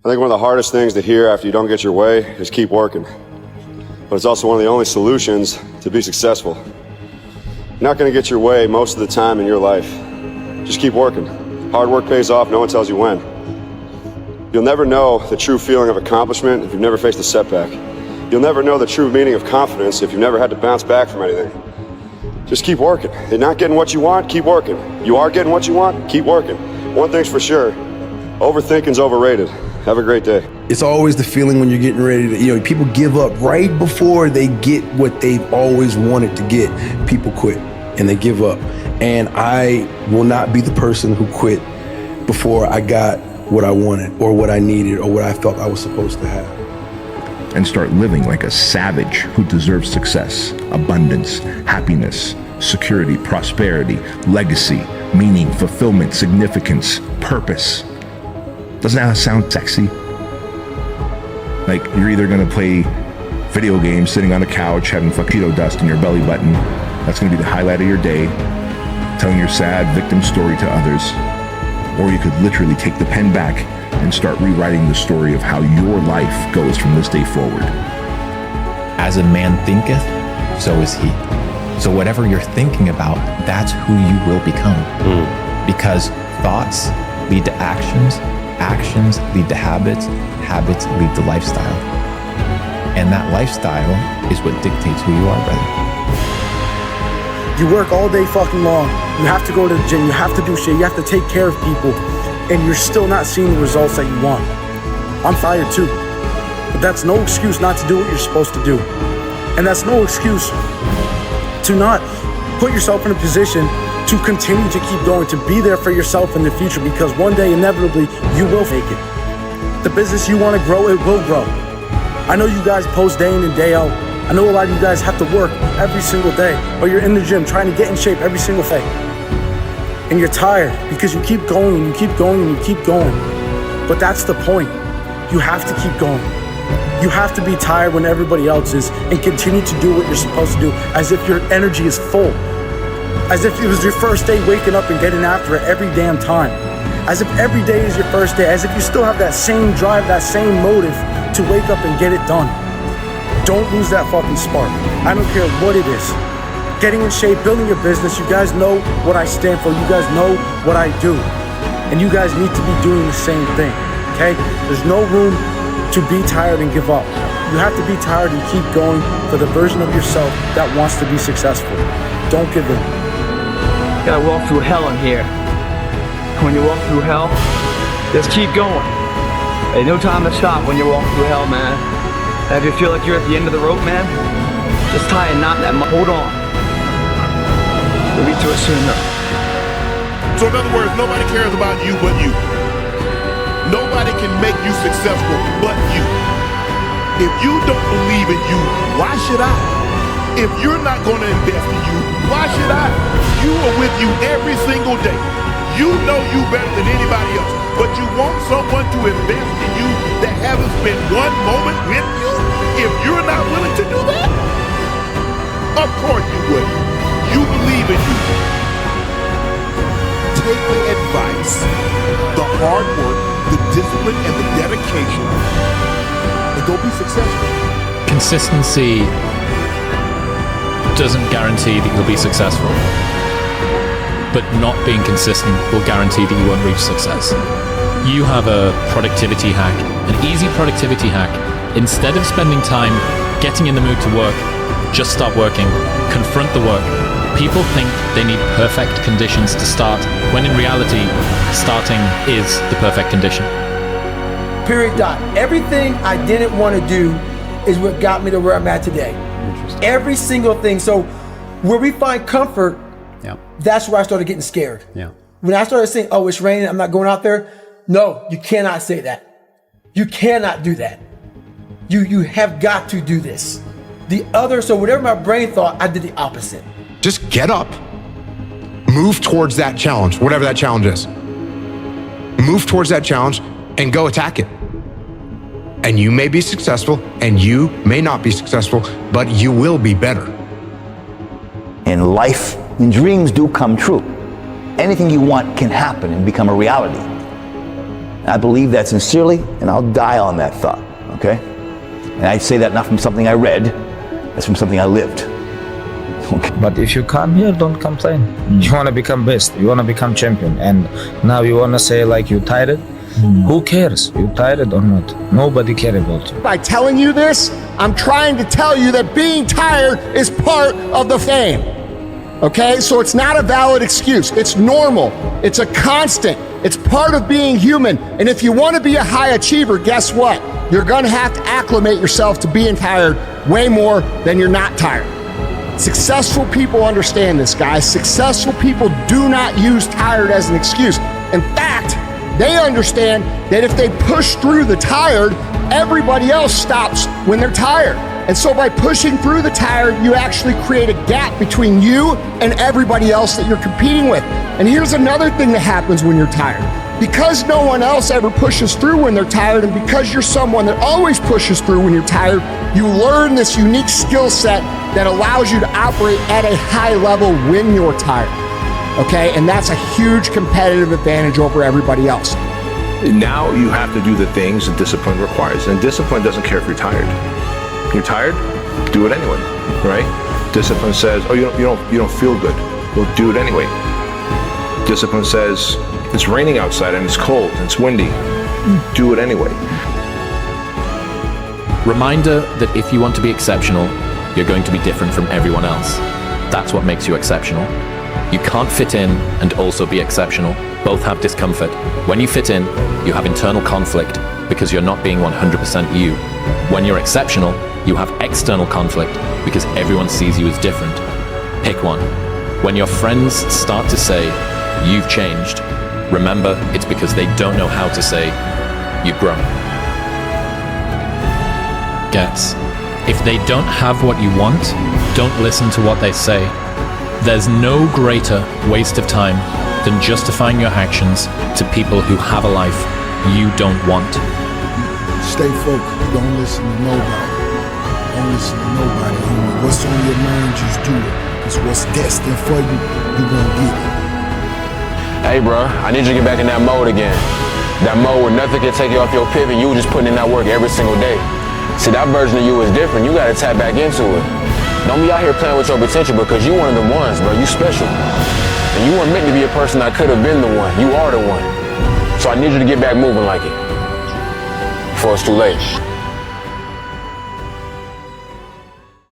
I think one of the hardest things to hear after you don't get your way is keep working. But it's also one of the only solutions to be successful. You're not going to get your way most of the time in your life. Just keep working. Hard work pays off, no one tells you when. You'll never know the true feeling of accomplishment if you've never faced a setback. You'll never know the true meaning of confidence if you've never had to bounce back from anything. Just keep working. You're not getting what you want, keep working. You are getting what you want, keep working. One thing's for sure, overthinking's overrated. Have a great day. It's always the feeling when you're getting ready to, people give up right before they get what they've always wanted to get. People quit and they give up. And I will not be the person who quit before I got what I wanted or what I needed or what I felt I was supposed to have. And start living like a savage who deserves success, abundance, happiness, security, prosperity, legacy, meaning, fulfillment, significance, purpose. Doesn't that sound sexy? Like you're either gonna play video games sitting on a couch having Cheeto dust in your belly button. That's gonna be the highlight of your day, telling your sad victim story to others. Or you could literally take the pen back and start rewriting the story of how your life goes from this day forward. As a man thinketh, so is he. So whatever you're thinking about, that's who you will become. Because thoughts lead to actions, actions lead to habits, habits lead to lifestyle. And that lifestyle is what dictates who you are, brother. You work all day fucking long. You have to go to the gym. You have to do shit. You have to take care of people. And you're still not seeing the results that you want. I'm fired too. But that's no excuse not to do what you're supposed to do. And that's no excuse to not put yourself in a position to continue to keep going, to be there for yourself in the future, because one day, inevitably, you will make it. The business you want to grow, it will grow. I know you guys post day in and day out. I know a lot of you guys have to work every single day, or you're in the gym trying to get in shape every single day. And you're tired because you keep going and you keep going and you keep going. But that's the point. You have to keep going. You have to be tired when everybody else is and continue to do what you're supposed to do as if your energy is full. As if it was your first day waking up and getting after it every damn time. As if every day is your first day. As if you still have that same drive, that same motive to wake up and get it done. Don't lose that fucking spark. I don't care what it is. Getting in shape, building a business, you guys know what I stand for. You guys know what I do. And you guys need to be doing the same thing, okay? There's no room to be tired and give up. You have to be tired and keep going for the version of yourself that wants to be successful. Don't give in. You gotta walk through hell in here. When you walk through hell, just keep going. There's no time to stop when you walk through hell, man. And if you feel like you're at the end of the rope, man, just tie a knot in that hold on. We'll be to it soon enough. So in other words, nobody cares about you but you. Nobody can make you successful but you. If you don't believe in you, why should I? If you're not going to invest in you, why should I? You are with you every single day. You know you better than anybody else, but you want someone to invest in you that haven't spent one moment with you? If you're not willing to do that? Of course you would. You believe in you. Take the advice, the hard work, the discipline, and the dedication, and go be successful. Consistency doesn't guarantee that you'll be successful, but not being consistent will guarantee that you won't reach success. You have a productivity hack, an easy productivity hack. Instead of spending time getting in the mood to work, just start working, confront the work. People think they need perfect conditions to start, when in reality, starting is the perfect condition. Period. Dot. Everything I didn't want to do is what got me to where I'm at today. Every single thing. So where we find comfort, that's where I started getting scared. When I started saying, oh, it's raining, I'm not going out there. No, you cannot say that. You cannot do that. You have got to do this. So whatever my brain thought, I did the opposite. Just get up, move towards that challenge, whatever that challenge is. Move towards that challenge and go attack it. And you may be successful and you may not be successful, but you will be better. In life, dreams do come true. Anything you want can happen and become a reality. I believe that sincerely, and I'll die on that thought, okay? And I say that not from something I read, it's from something I lived. Okay. But if you come here, don't complain. You want to become best, you want to become champion, and now you want to say like you tired? Who cares? You tired or not? Nobody cares about you. By telling you this, I'm trying to tell you that being tired is part of the game. Okay, so it's not a valid excuse. It's normal. It's a constant. It's part of being human. And if you want to be a high achiever, guess what? You're going to have to acclimate yourself to being tired way more than you're not tired. Successful people understand this, guys. Successful people do not use tired as an excuse. In fact, they understand that if they push through the tired, everybody else stops when they're tired. And so by pushing through the tired, you actually create a gap between you and everybody else that you're competing with. And here's another thing that happens when you're tired. Because no one else ever pushes through when they're tired, and because you're someone that always pushes through when you're tired, you learn this unique skill set that allows you to operate at a high level when you're tired. Okay, and that's a huge competitive advantage over everybody else. Now you have to do the things that discipline requires, and discipline doesn't care if you're tired. You're tired, do it anyway, right? Discipline says, oh, you don't feel good. Well, do it anyway. Discipline says, it's raining outside and it's cold and it's windy. Do it anyway. Reminder that if you want to be exceptional, you're going to be different from everyone else. That's what makes you exceptional. You can't fit in and also be exceptional. Both have discomfort. When you fit in, you have internal conflict because you're not being 100% you. When you're exceptional, you have external conflict because everyone sees you as different. Pick one. When your friends start to say, you've changed, remember it's because they don't know how to say, you've grown. Gets. If they don't have what you want, don't listen to what they say. There's no greater waste of time than justifying your actions to people who have a life you don't want. Stay focused. Don't listen to nobody. Don't listen to nobody, homie. What's on your mind, just do it. Because what's destined for you, you're going to get it. Hey, bro, I need you to get back in that mode again. That mode where nothing can take you off your pivot. You just putting in that work every single day. See, that version of you is different. You got to tap back into it. Don't be out here playing with your potential because you one of the ones, bro. You special. And you weren't meant to be a person that could have been the one. You are the one. So I need you to get back moving like it before it's too late.